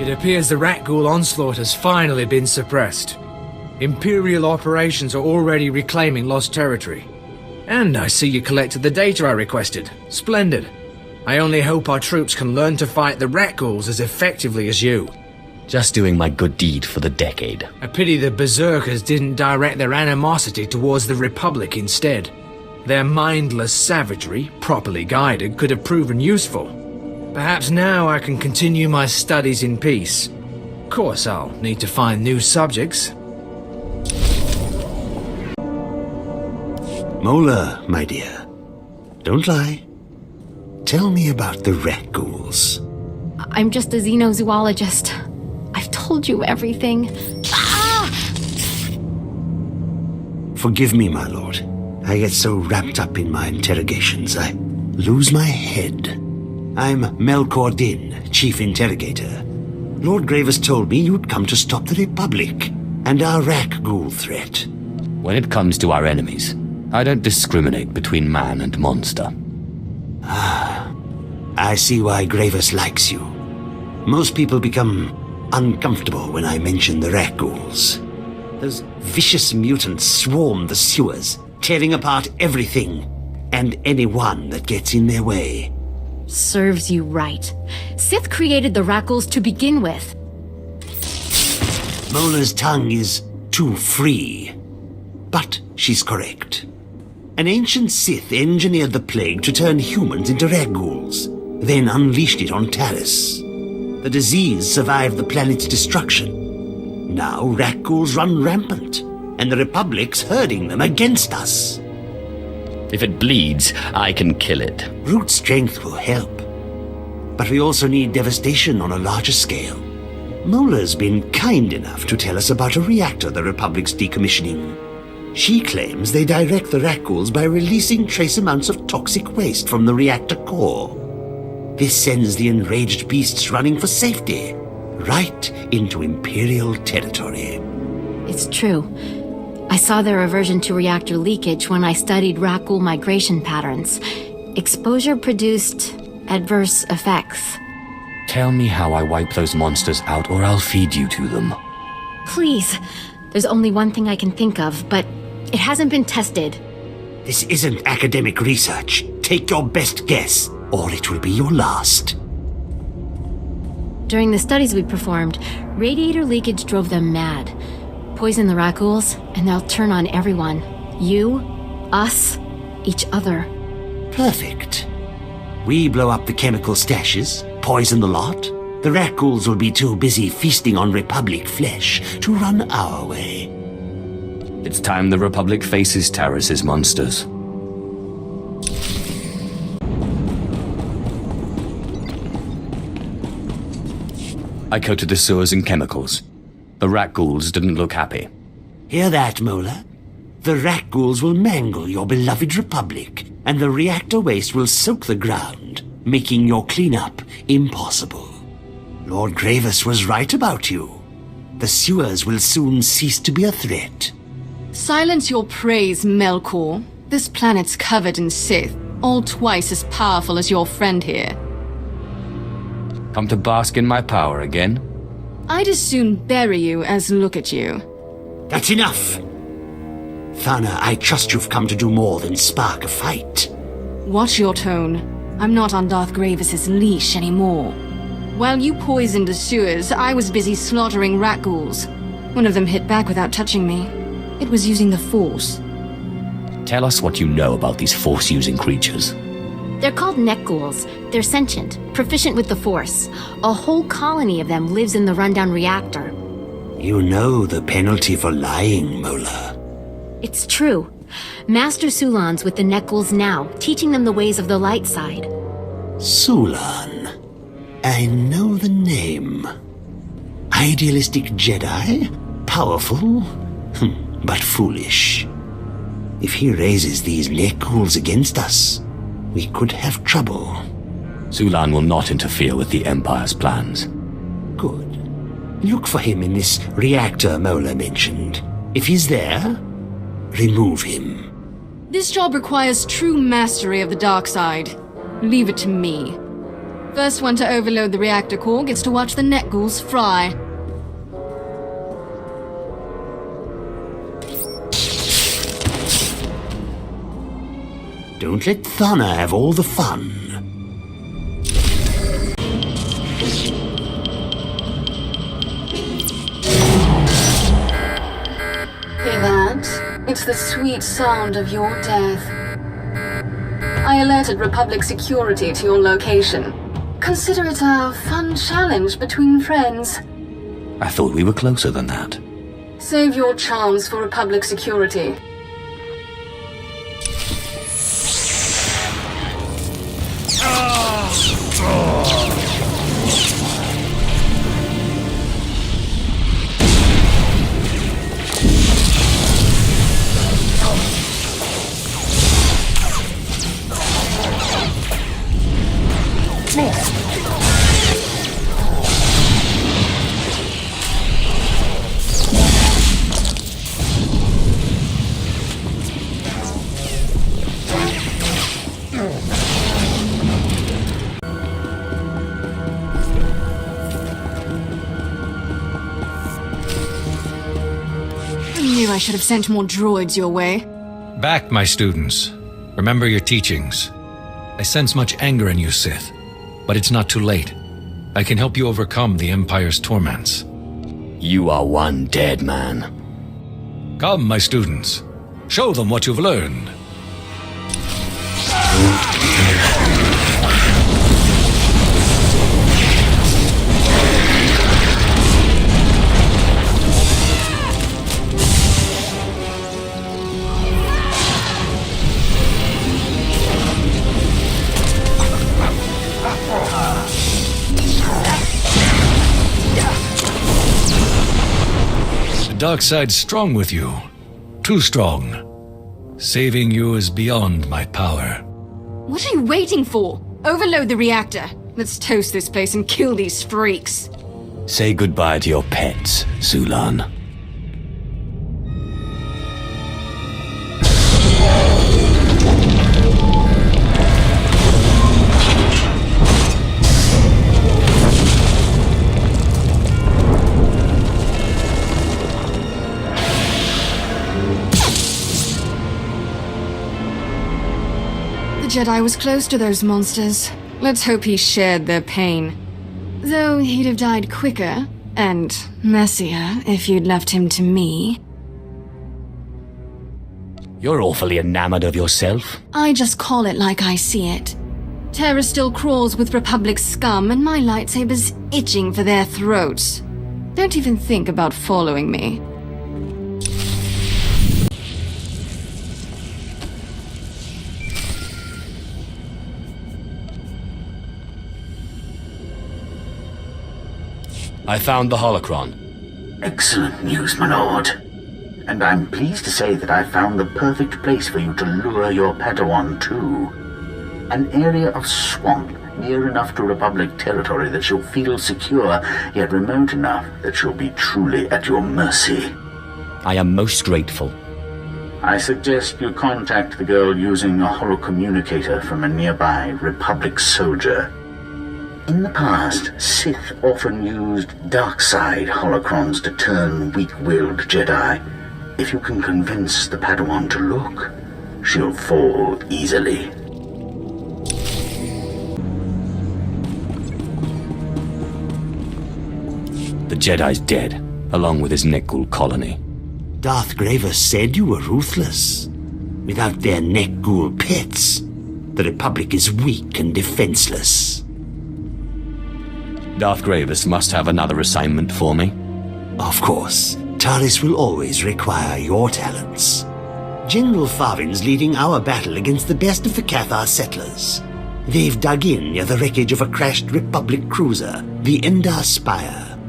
It appears the rat ghoul onslaught has finally been suppressed. Imperial operations are already reclaiming lost territory. And I see you collected the data I requested. Splendid. I only hope our troops can learn to fight the rat ghouls as effectively as you. Just doing my good deed for the decade. A pity the berserkers didn't direct their animosity towards the Republic instead. Their mindless savagery, properly guided, could have proven useful. Perhaps now I can continue my studies in peace. Of course, I'll need to find new subjects. Mola, my dear, don't lie. Tell me about the rat ghouls. I'm just a xenozoologist. I've told you everything. Ah! Forgive me, my lord. I get so wrapped up in my interrogations, I lose my head. I'm Melkor Din, Chief Interrogator. Lord Gravis told me you'd come to stop the Republic and our rat ghoul threat. When it comes to our enemies, I don't discriminate between man and monster. I see why Gravis likes you. Most people become uncomfortable when I mention the rat ghouls. Those vicious mutants swarm the sewers, tearing apart everything and anyone that gets in their way. Serves you right. Sith created the rat ghouls to begin with. Mola's tongue is too free. But she's correct. An ancient Sith engineered the plague to turn humans into rat ghouls, then unleashed it on Taris. The disease survived the planet's destruction. Now rat ghouls run rampant, and the Republic's herding them against us. If it bleeds, I can kill it. Brute strength will help. But we also need devastation on a larger scale. Mola's been kind enough to tell us about a reactor the Republic's decommissioning. She claims they direct the rat ghouls by releasing trace amounts of toxic waste from the reactor core. This sends the enraged beasts running for safety, right into Imperial territory. It's true. I saw their aversion to reactor leakage when I studied rat ghoul migration patterns. Exposure produced adverse effects. Tell me how I wipe those monsters out, or I'll feed you to them. Please. There's only one thing I can think of, but it hasn't been tested. This isn't academic research. Take your best guess, or it will be your last. During the studies we performed, radiator leakage drove them mad. Poison the rat ghouls, and they'll turn on everyone. You, us, each other. Perfect. We blow up the chemical stashes, poison the lot. The rat ghouls will be too busy feasting on Republic flesh to run our way. It's time the Republic faces Taris' monsters. I coated the sewers in chemicals. The rat ghouls didn't look happy. Hear that, Mola? The rat ghouls will mangle your beloved Republic, and the reactor waste will soak the ground, making your cleanup impossible. Lord Gravis was right about you. The sewers will soon cease to be a threat. Silence your praise, Melkor. This planet's covered in Sith, all twice as powerful as your friend here. Come to bask in my power again? I'd as soon bury you as look at you. That's enough! Thana, I trust you've come to do more than spark a fight. Watch your tone. I'm not on Darth Gravis' leash anymore. While you poisoned the sewers, I was busy slaughtering rat ghouls. One of them hit back without touching me. It was using the Force. Tell us what you know about these Force-using creatures. They're called neck ghouls. They're sentient, proficient with the Force. A whole colony of them lives in the rundown reactor. You know the penalty for lying, Mola. It's true. Master Sulan's with the neck ghouls now, teaching them the ways of the light side. Sulan. I know the name. Idealistic Jedi? Powerful? But foolish. If he raises these neck ghouls against us, we could have trouble. Sulan will not interfere with the Empire's plans. Good. Look for him in this reactor Mola mentioned. If he's there, remove him. This job requires true mastery of the dark side. Leave it to me. First one to overload the reactor core gets to watch the net ghouls fry. Don't let Thana have all the fun. Hear that? It's the sweet sound of your death. I alerted Republic security to your location. Consider it a fun challenge between friends. I thought we were closer than that. Save your charms for Republic security. I should have sent more droids your way. Back, my students. Remember your teachings. I sense much anger in you, Sith. But it's not too late. I can help you overcome the Empire's torments. You are one dead man. Come, my students. Show them what you've learned. The dark side's strong with you. Too strong. Saving you is beyond my power. What are you waiting for? Overload the reactor. Let's toast this place and kill these freaks. Say goodbye to your pets, Sulan. Jedi was close to those monsters. Let's hope he shared their pain. Though he'd have died quicker and messier if you'd left him to me. You're awfully enamored of yourself. I just call it like I see it. Terra still crawls with Republic scum, and my lightsaber's itching for their throats. Don't even think about following me. I found the holocron. Excellent news, my lord. And I'm pleased to say that I found the perfect place for you to lure your Padawan to. An area of swamp near enough to Republic territory that she'll feel secure, yet remote enough that she'll be truly at your mercy. I am most grateful. I suggest you contact the girl using a holocommunicator from a nearby Republic soldier. In the past, Sith often used dark-side holocrons to turn weak-willed Jedi. If you can convince the Padawan to look, she'll fall easily. The Jedi's dead, along with his Nekgul colony. Darth Graver said you were ruthless. Without their Nekgul pets, the Republic is weak and defenseless. Darth Gravis must have another assignment for me. Of course, Taris will always require your talents. General Farvin's leading our battle against the best of the Cathar settlers. They've dug in near the wreckage of a crashed Republic cruiser, the Endar Spire.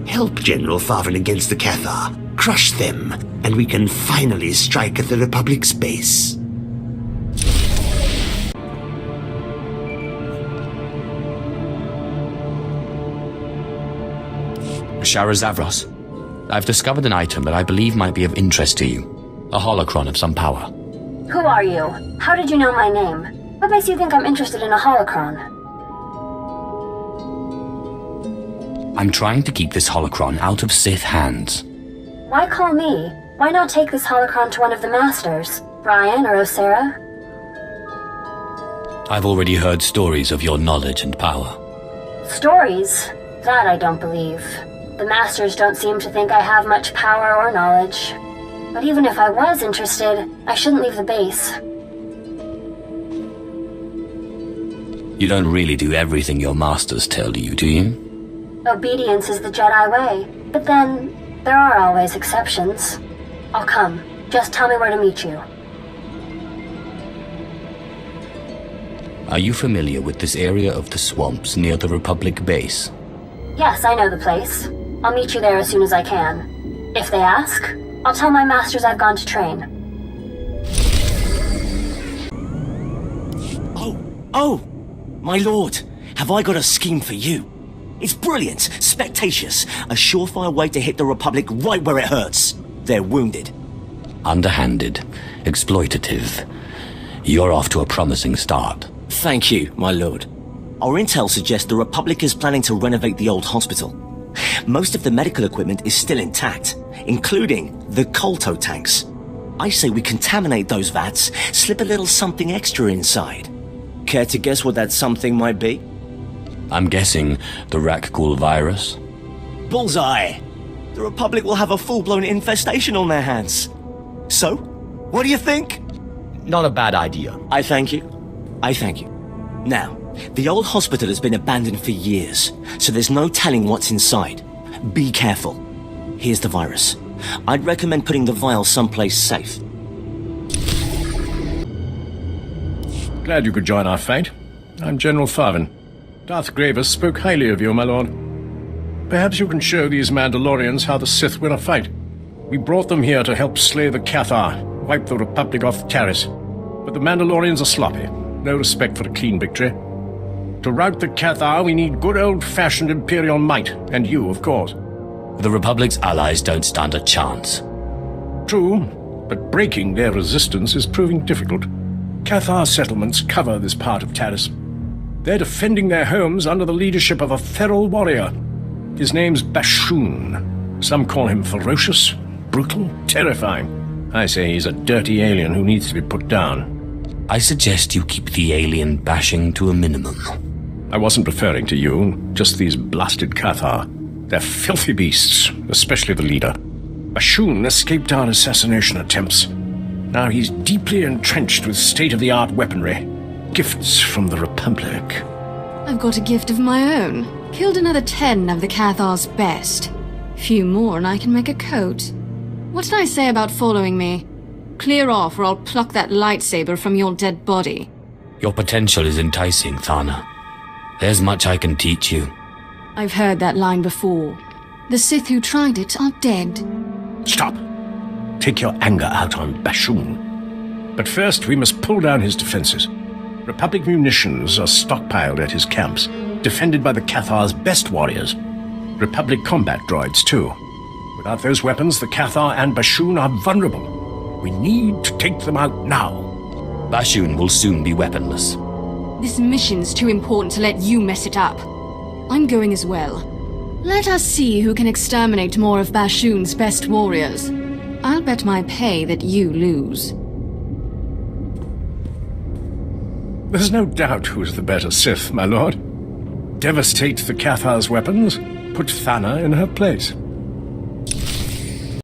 Help General Farvin against the Cathar, crush them, and we can finally strike at the Republic's base. Shara Zavros, I've discovered an item that I believe might be of interest to you. A holocron of some power. Who are you? How did you know my name? What makes you think I'm interested in a holocron? I'm trying to keep this holocron out of Sith hands. Why call me? Why not take this holocron to one of the Masters? Brian or Osera? I've already heard stories of your knowledge and power. Stories? That I don't believe. The Masters don't seem to think I have much power or knowledge. But even if I was interested, I shouldn't leave the base. You don't really do everything your masters tell you, do you? Obedience is the Jedi way. But then, there are always exceptions. I'll come. Just tell me where to meet you. Are you familiar with this area of the swamps near the Republic base? Yes, I know the place. I'll meet you there as soon as I can. If they ask, I'll tell my masters I've gone to train. Oh! My lord, have I got a scheme for you? It's brilliant, spectaceous, a surefire way to hit the Republic right where it hurts. They're wounded. Underhanded, exploitative. You're off to a promising start. Thank you, my lord. Our intel suggests the Republic is planning to renovate the old hospital. Most of the medical equipment is still intact, including the colto tanks. I say we contaminate those vats, slip a little something extra inside. Care to guess what that something might be? I'm guessing the Rakghoul virus? Bullseye! The Republic will have a full-blown infestation on their hands. So, what do you think? Not a bad idea. I thank you. I thank you. Now, the old hospital has been abandoned for years, so there's no telling what's inside. Be careful. Here's the virus. I'd recommend putting the vial someplace safe. Glad you could join our fight. I'm General Farvin. Darth Gravis spoke highly of you, my lord. Perhaps you can show these Mandalorians how the Sith win a fight. We brought them here to help slay the Cathar, wipe the Republic off Taris. But the Mandalorians are sloppy. No respect for a clean victory. To rout the Cathar, we need good old-fashioned Imperial might, and you, of course. The Republic's allies don't stand a chance. True, but breaking their resistance is proving difficult. Cathar settlements cover this part of Taris. They're defending their homes under the leadership of a feral warrior. His name's Bashoon. Some call him ferocious, brutal, terrifying. I say he's a dirty alien who needs to be put down. I suggest you keep the alien bashing to a minimum. I wasn't referring to you, just these blasted Cathar. They're filthy beasts, especially the leader. Bashoon escaped our assassination attempts. Now he's deeply entrenched with state-of-the-art weaponry. Gifts from the Republic. I've got a gift of my own. Killed another 10 of the Cathar's best. Few more and I can make a coat. What did I say about following me? Clear off or I'll pluck that lightsaber from your dead body. Your potential is enticing, Thana. There's much I can teach you. I've heard that line before. The Sith who tried it are dead. Stop! Take your anger out on Bashoon. But first, we must pull down his defenses. Republic munitions are stockpiled at his camps, defended by the Cathar's best warriors. Republic combat droids, too. Without those weapons, the Cathar and Bashoon are vulnerable. We need to take them out now. Bashoon will soon be weaponless. This mission's too important to let you mess it up. I'm going as well. Let us see who can exterminate more of Bashoon's best warriors. I'll bet my pay that you lose. There's no doubt who's the better Sith, my lord. Devastate the Cathar's weapons, put Thana in her place.